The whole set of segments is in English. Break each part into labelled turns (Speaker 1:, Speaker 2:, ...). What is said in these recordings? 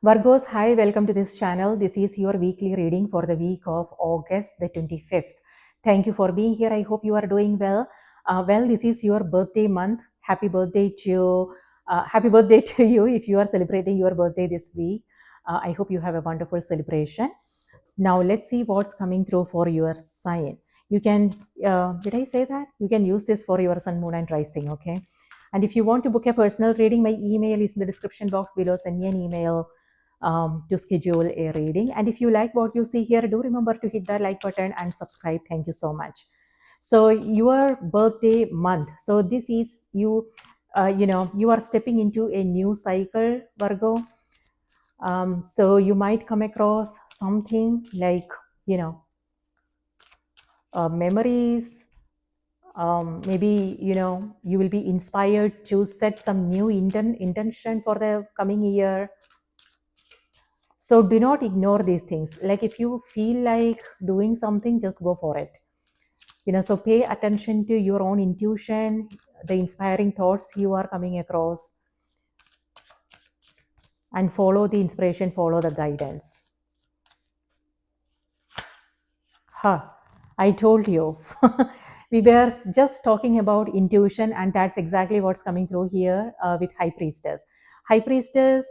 Speaker 1: Virgos, hi, welcome to this channel. This is your weekly reading for the week of August the 25th. Thank you for being here. I hope you are doing well. This is your birthday month. Happy birthday to you if you are celebrating your birthday this week. I hope you have a wonderful celebration. Now let's see what's coming through for your sign. You can, did I say that? You can use this for your sun, moon, and rising, okay? And if you want to book a personal reading, my email is in the description box below. Send me an email to schedule a reading. And if you like what you see here, do remember to hit that like button and subscribe. Thank you so much. So your birthday month. So this is you, you are stepping into a new cycle, Virgo. So you might come across something like, memories. Maybe, you will be inspired to set some new intention for the coming year. So do not ignore these things. Like if you feel like doing something, just go for it. So pay attention to your own intuition, the inspiring thoughts you are coming across, and follow the inspiration, follow the guidance. I told you. We were just talking about intuition, and that's exactly what's coming through here with High Priestess. High Priestess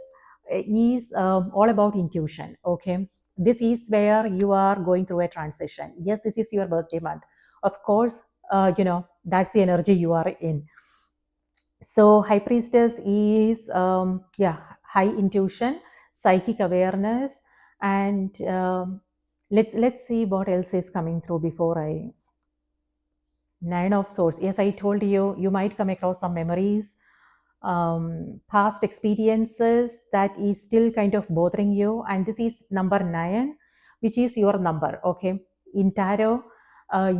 Speaker 1: is all about intuition, okay? This is where you are going through a transition. Yes, this is your birthday month. Of course, that's the energy you are in. So High Priestess is, high intuition, psychic awareness, and let's see what else is coming through before I... Nine of Swords. Yes, I told you, you might come across some memories, past experiences that is still kind of bothering you. And this is number 9, which is your number, okay? In tarot,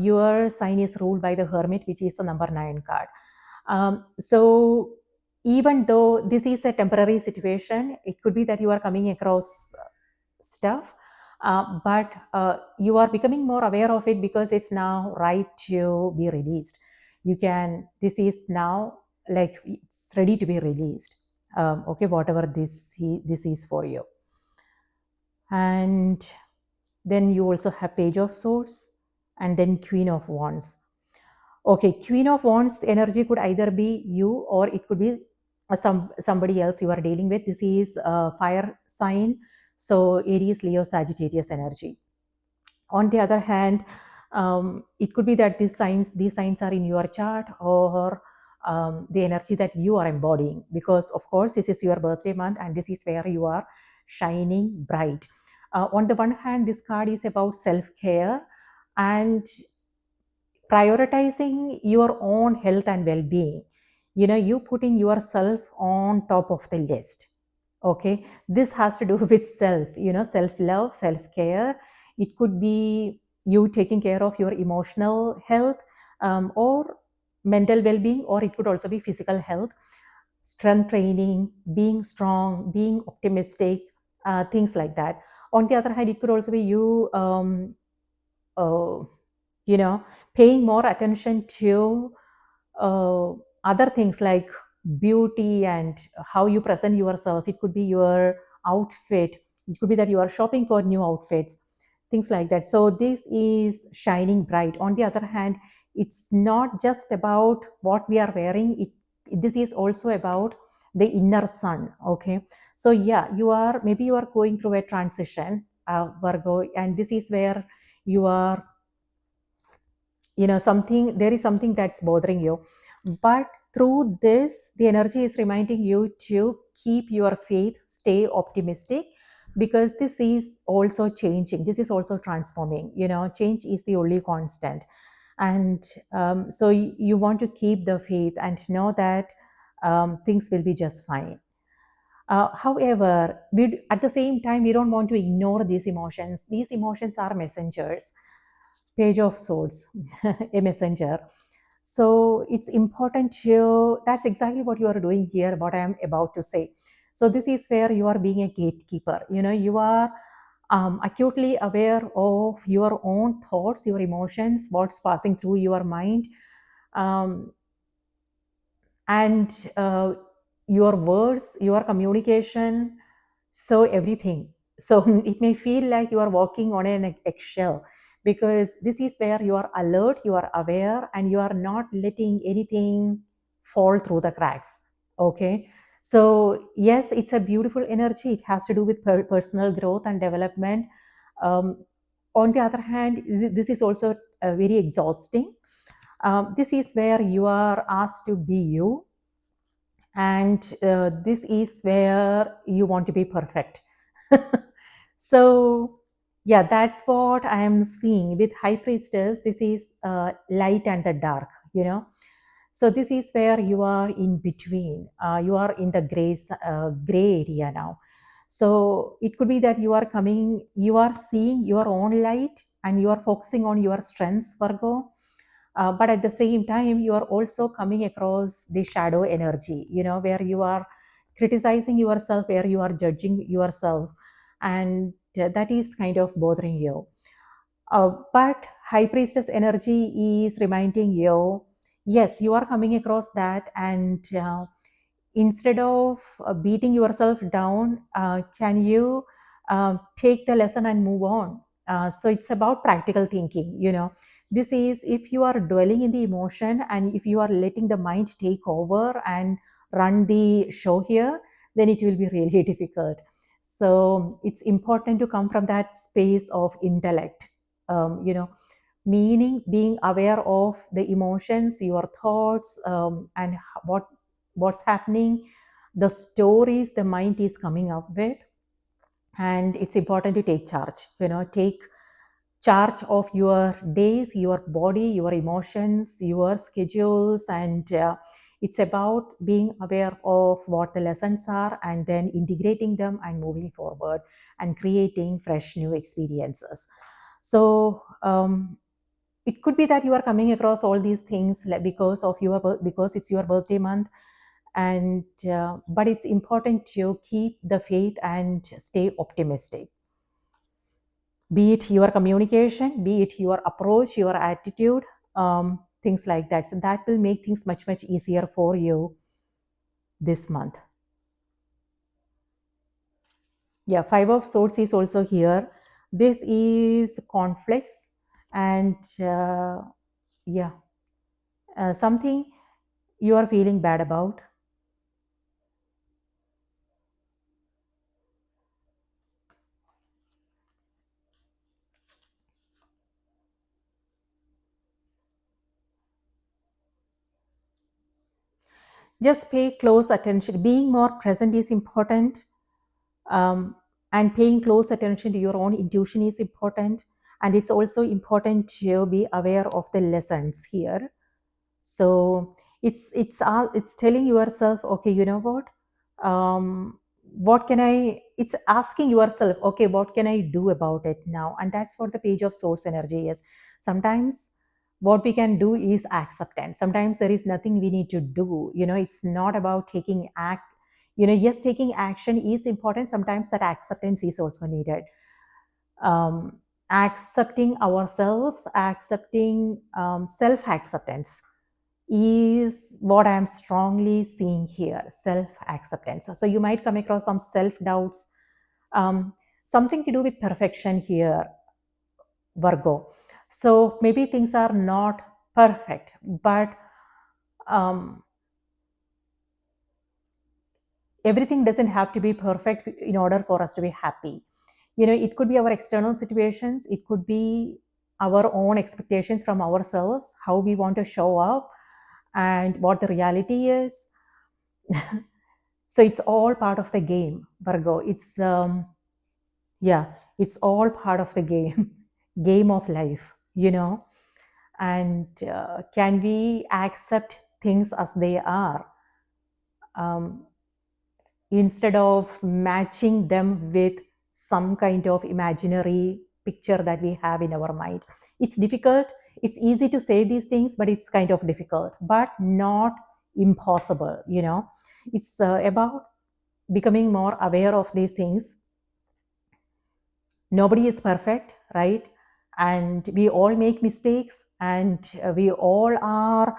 Speaker 1: your sign is ruled by the Hermit, which is the number 9 card. So even though this is a temporary situation, it could be that you are coming across stuff, but you are becoming more aware of it because it's now right to be released. This is now like it's ready to be released. Okay, whatever this is for you. And then you also have Page of Swords and then Queen of Wands. Okay, Queen of Wands energy could either be you or it could be somebody else you are dealing with. This is a fire sign, so Aries, Leo, Sagittarius energy. On the other hand, it could be that these signs are in your chart or the energy that you are embodying, because of course this is your birthday month and this is where you are shining bright. On the one hand, this card is about self-care and prioritizing your own health and well-being. You putting yourself on top of the list. Okay, this has to do with self-love, self-care. It could be you taking care of your emotional health, or mental well-being, or it could also be physical health, strength training, being strong, being optimistic, things like that. On the other hand, it could also be you paying more attention to other things like beauty and how you present yourself. It could be your outfit. It could be that you are shopping for new outfits, things like that. So this is shining bright. On the other hand, it's not just about what we are wearing. This is also about the inner sun. Okay, so yeah, maybe you are going through a transition, Virgo, and this is where you are, there is something that's bothering you, but through this the energy is reminding you to keep your faith, stay optimistic, because this is also changing, this is also transforming. Change is the only constant, and so you want to keep the faith and know that things will be just fine. However, at the same time, we don't want to ignore these emotions. These emotions are messengers. Page of Swords, a messenger. So it's important that's exactly what you are doing here, what I am about to say. So this is where you are being a gatekeeper. You are acutely aware of your own thoughts, your emotions, what's passing through your mind, and your words, your communication, so everything. So it may feel like you are walking on an eggshell, because this is where you are alert, you are aware, and you are not letting anything fall through the cracks. Okay. So yes, it's a beautiful energy. It has to do with personal growth and development. um, on the other hand, this is also very exhausting. This is where you are asked to be you, and this is where you want to be perfect. So yeah, that's what I am seeing with high priestess. This is light and the dark, you know. So this is where you are in between. You are in the gray area now. So it could be that you are coming, you are seeing your own light, and you are focusing on your strengths, Virgo. But at the same time, you are also coming across the shadow energy, you know, where you are criticizing yourself, where you are judging yourself, and that is kind of bothering you. But high priestess energy is reminding you, yes, you are coming across that, and instead of beating yourself down, can you take the lesson and move on? So it's about practical thinking, you know. This is, if you are dwelling in the emotion and if you are letting the mind take over and run the show here, then it will be really difficult. So it's important to come from that space of intellect, you know, meaning being aware of the emotions, your thoughts, and what's happening, the stories the mind is coming up with. And it's important to take charge, you know, take charge of your days, your body, your emotions, your schedules. And it's about being aware of what the lessons are, and then integrating them and moving forward and creating fresh new experiences. So it could be that you are coming across all these things because of because it's your birthday month. And but it's important to keep the faith and stay optimistic, be it your communication, be it your approach, your attitude, things like that. So that will make things much easier for you this month. Yeah, five of swords is also here. This is conflicts, and yeah, something you are feeling bad about. Just pay close attention. Being more present is important, um, and paying close attention to your own intuition is important. And it's also important to be aware of the lessons here. So it's telling yourself, okay, you know what can I, it's asking yourself, okay, what can I do about it now? And that's what the page of swords energy is. Sometimes what we can do is acceptance. Sometimes there is nothing we need to do, you know. It's not about taking act, you know. Yes, taking action is important. Sometimes that acceptance is also needed. Accepting ourselves, accepting, self acceptance is what I'm strongly seeing here. Self acceptance. So you might come across some self doubts, um, something to do with perfection here, Virgo. So maybe things are not perfect, but um, everything doesn't have to be perfect in order for us to be happy. You know, it could be our external situations, it could be our own expectations from ourselves, how we want to show up, and what the reality is. So it's all part of the game, Virgo. It's yeah, it's all part of the game, game of life, you know. And can we accept things as they are, um, instead of matching them with some kind of imaginary picture that we have in our mind? It's difficult. It's easy to say these things, but it's kind of difficult, but not impossible, you know. It's about becoming more aware of these things. Nobody is perfect, right? And we all make mistakes, and we all are,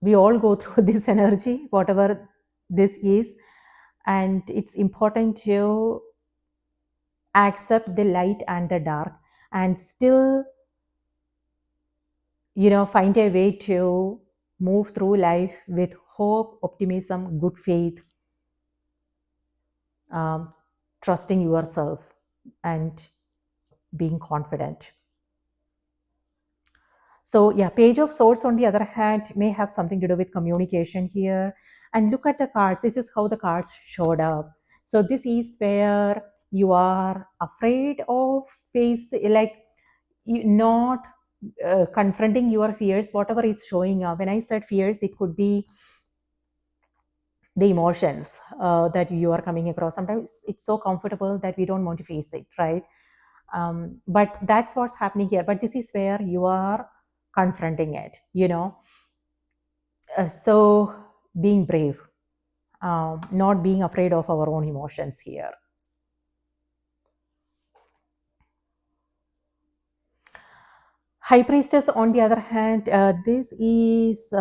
Speaker 1: we all go through this energy, whatever this is. and it's important to accept the light and the dark, and still, find a way to move through life with hope, optimism, good faith, um, trusting yourself, and being confident. So yeah, Page of Swords on the other hand may have something to do with communication here. And look at the cards. This is how the cards showed up. So this is where you are afraid of face, like you not confronting your fears, whatever is showing up. When I said fears, it could be the emotions that you are coming across. Sometimes it's so comfortable that we don't want to face it, right? But that's what's happening here. But this is where you are confronting it, so being brave, not being afraid of our own emotions here. High Priestess, on the other hand, this is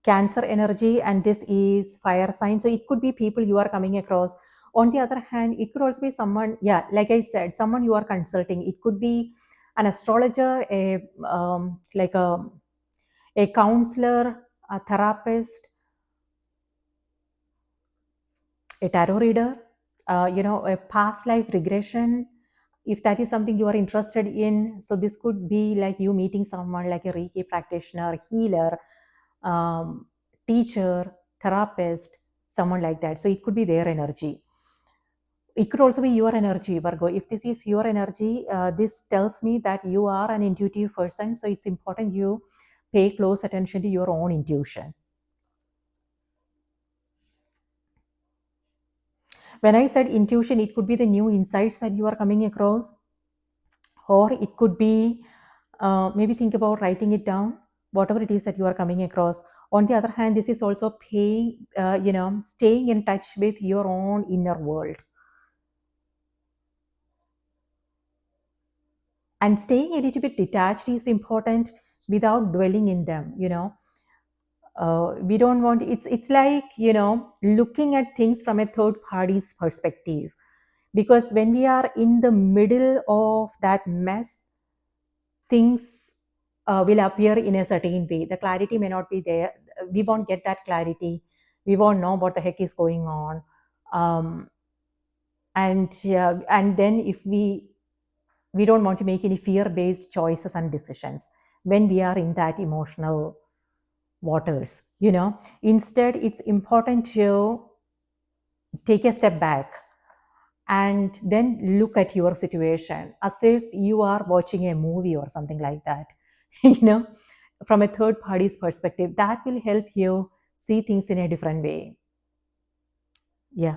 Speaker 1: Cancer energy, and this is fire sign. So it could be people you are coming across. On the other hand, it could also be someone, yeah, like I said, someone you are consulting. It could be an astrologer, like a counselor, a therapist, a tarot reader, a past life regression, if that is something you are interested in. So this could be like you meeting someone like a Reiki practitioner, healer, teacher, therapist, someone like that. So it could be their energy. It could also be your energy, Virgo. If this is your energy, this tells me that you are an intuitive person. So it's important you pay close attention to your own intuition. When I said intuition, it could be the new insights that you are coming across, or it could be maybe think about writing it down, whatever it is that you are coming across. On the other hand, this is also paying, staying in touch with your own inner world, and staying a little bit detached is important without dwelling in them. We don't want, it's like, looking at things from a third party's perspective, because when we are in the middle of that mess, things will appear in a certain way. The clarity may not be there. We won't get that clarity. We won't know what the heck is going on. Um, and then if we don't want to make any fear-based choices and decisions when we are in that emotional waters. Instead, it's important to take a step back and then look at your situation as if you are watching a movie or something like that. you know from a third party's perspective, that will help you see things in a different way. Yeah.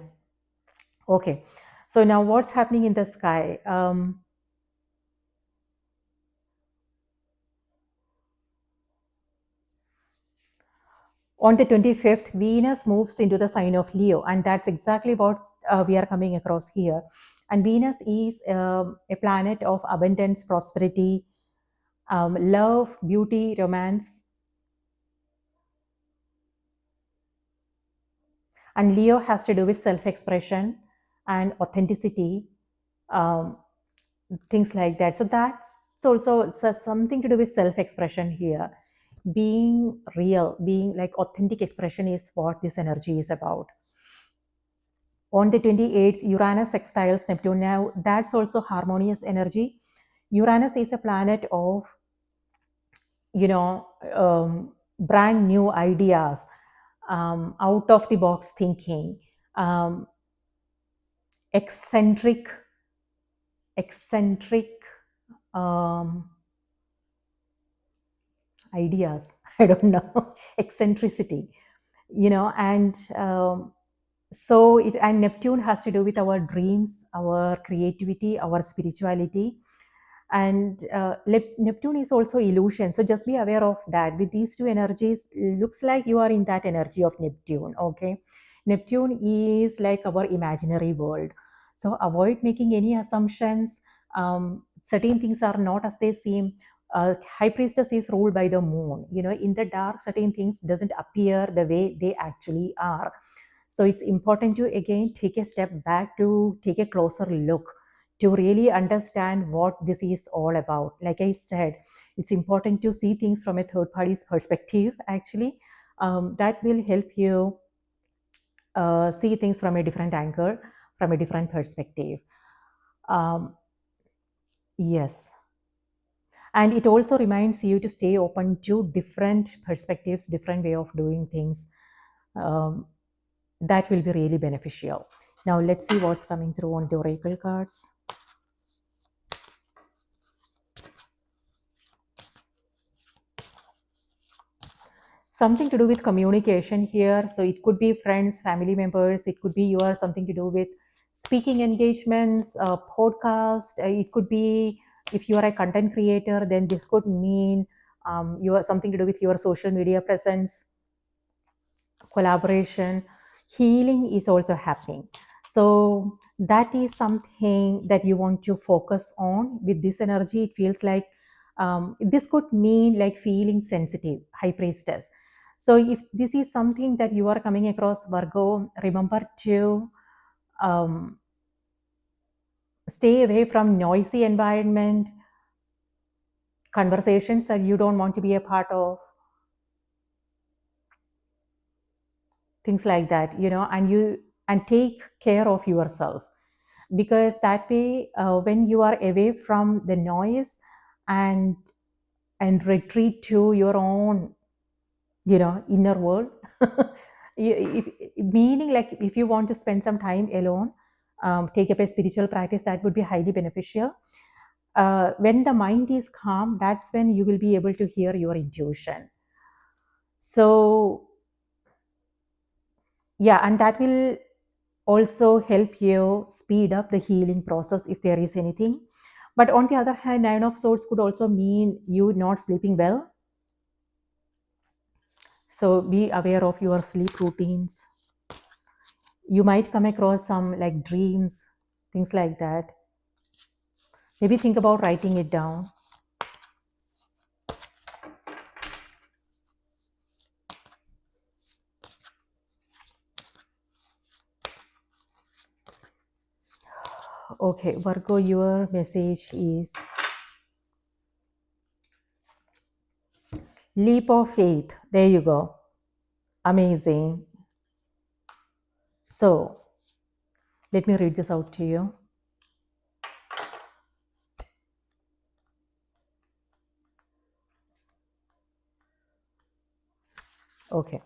Speaker 1: Okay, so now what's happening in the sky? On the 25th, Venus moves into the sign of Leo, and that's exactly what we are coming across here. And Venus is a planet of abundance, prosperity, love, beauty, romance. And Leo has to do with self-expression and authenticity, um, things like that. So that's also something to do with self-expression here. Being real, being like authentic expression is what this energy is about. On the 28th, Uranus sextiles Neptune. Now, that's also harmonious energy. Uranus is a planet of, brand new ideas, out of the box thinking, um, eccentric um, ideas. I don't know, eccentricity, and so it, and Neptune has to do with our dreams, our creativity, our spirituality. And Neptune is also illusion, so just be aware of that. With these two energies, looks like you are in that energy of Neptune. Okay, Neptune is like our imaginary world, so avoid making any assumptions. Certain things are not as they seem. High Priestess is ruled by the moon. In the dark, certain things doesn't appear the way they actually are. So it's important to again take a step back to take a closer look to really understand what this is all about. Like I said, it's important to see things from a third party's perspective, actually. That will help you see things from a different angle, from a different perspective. Um, yes. And it also reminds you to stay open to different perspectives, different way of doing things. Um, that will be really beneficial. Now let's see what's coming through on the oracle cards. Something to do with communication here. So it could be friends, family members. It could be your something to do with speaking engagements, podcast. It could be if you are a content creator, then this could mean you are something to do with your social media presence, collaboration. Healing is also happening. So that is something that you want to focus on with this energy. It feels like this could mean like feeling sensitive, high priestess. So if this is something that you are coming across, Virgo, remember to um, stay away from noisy environment, conversations that you don't want to be a part of, things like that, and take care of yourself, because that way when you are away from the noise and retreat to your own inner world, if meaning like if you want to spend some time alone, take up a spiritual practice, that would be highly beneficial. When the mind is calm, that's when you will be able to hear your intuition. So yeah, and that will also help you speed up the healing process if there is anything. But on the other hand, Nine of Swords could also mean you not sleeping well. So be aware of your sleep routines. You might come across some like dreams, things like that. Maybe think about writing it down. Okay, Virgo, your message is leap of faith. There you go. Amazing. So let me read this out to you. Okay.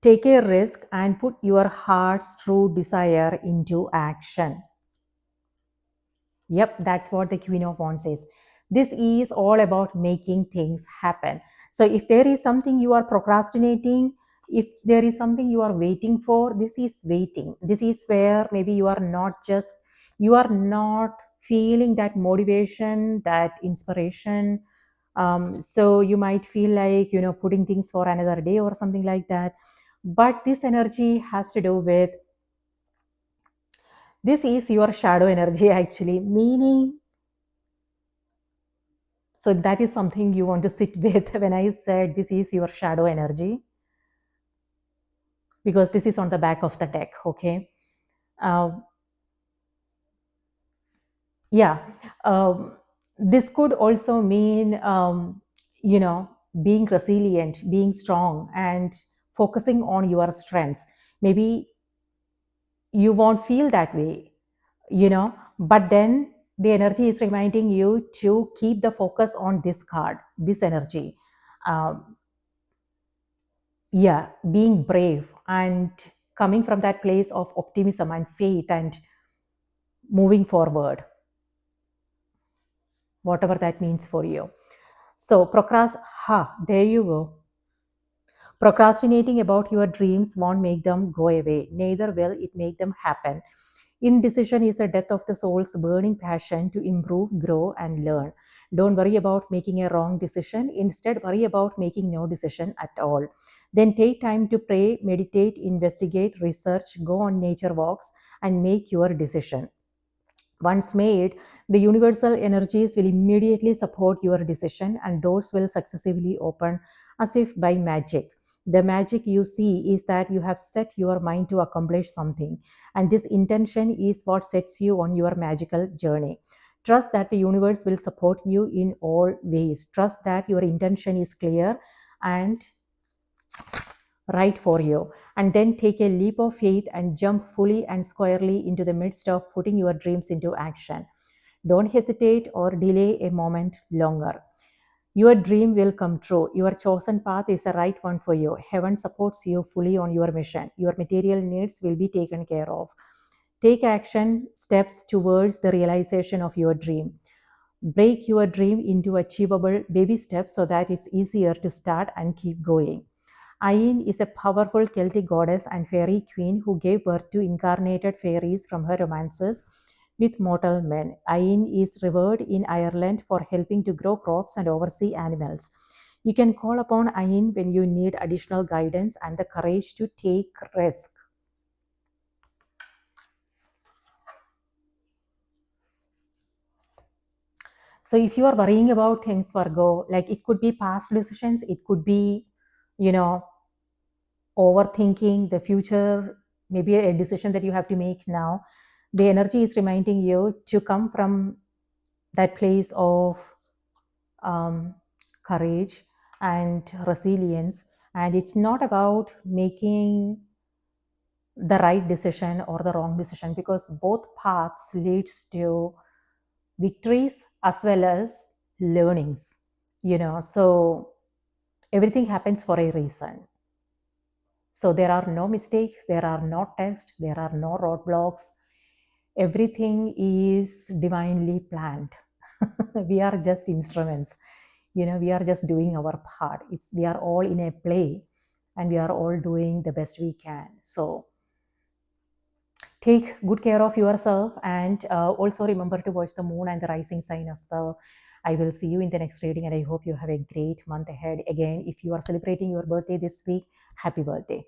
Speaker 1: Take a risk and put your heart's true desire into action. Yep, that's what the Queen of Wands says. This is all about making things happen. So if there is something you are procrastinating, if there is something you are waiting for, this is waiting. This is where maybe you are not feeling that motivation, that inspiration. So you might feel like, putting things for another day or something like that. But this energy has to do with, this is your shadow energy actually, meaning, so that is something you want to sit with when I said this is your shadow energy, because this is on the back of the deck, okay? Um, yeah. This could also mean, being resilient, being strong, and focusing on your strengths. Maybe you won't feel that way, but then the energy is reminding you to keep the focus on this card, this energy. Um, yeah, being brave and coming from that place of optimism and faith and moving forward, whatever that means for you. So there you go. Procrastinating about your dreams won't make them go away, neither will it make them happen. Indecision is the death of the soul's burning passion to improve, grow, and learn. Don't worry about making a wrong decision. Instead, worry about making no decision at all. Then take time to pray, meditate, investigate, research, go on nature walks, and make your decision. Once made, the universal energies will immediately support your decision and doors will successively open as if by magic. The magic you see is that you have set your mind to accomplish something, and this intention is what sets you on your magical journey. Trust that the universe will support you in all ways. Trust that your intention is clear and right for you. And then take a leap of faith and jump fully and squarely into the midst of putting your dreams into action. Don't hesitate or delay a moment longer. Your dream will come true. Your chosen path is the right one for you. Heaven supports you fully on your mission. Your material needs will be taken care of. Take action steps towards the realization of your dream. Break your dream into achievable baby steps so that it's easier to start and keep going. Ain is a powerful Celtic goddess and fairy queen who gave birth to incarnated fairies from her romances with mortal men. Ain is revered in Ireland for helping to grow crops and oversee animals. You can call upon Ain when you need additional guidance and the courage to take risk. So if you are worrying about things, Virgo, like it could be past decisions, it could be, you know, overthinking the future, maybe a decision that you have to make now. The energy is reminding you to come from that place of courage and resilience. And it's not about making the right decision or the wrong decision, because both paths leads to victories as well as learnings, so everything happens for a reason. So there are no mistakes, there are no tests, there are no roadblocks. Everything is divinely planned. We are just instruments. We are just doing our part. We are all in a play and we are all doing the best we can. So take good care of yourself, and also remember to watch the moon and the rising sign as well. I will see you in the next reading, and I hope you have a great month ahead. Again, if you are celebrating your birthday this week, happy birthday.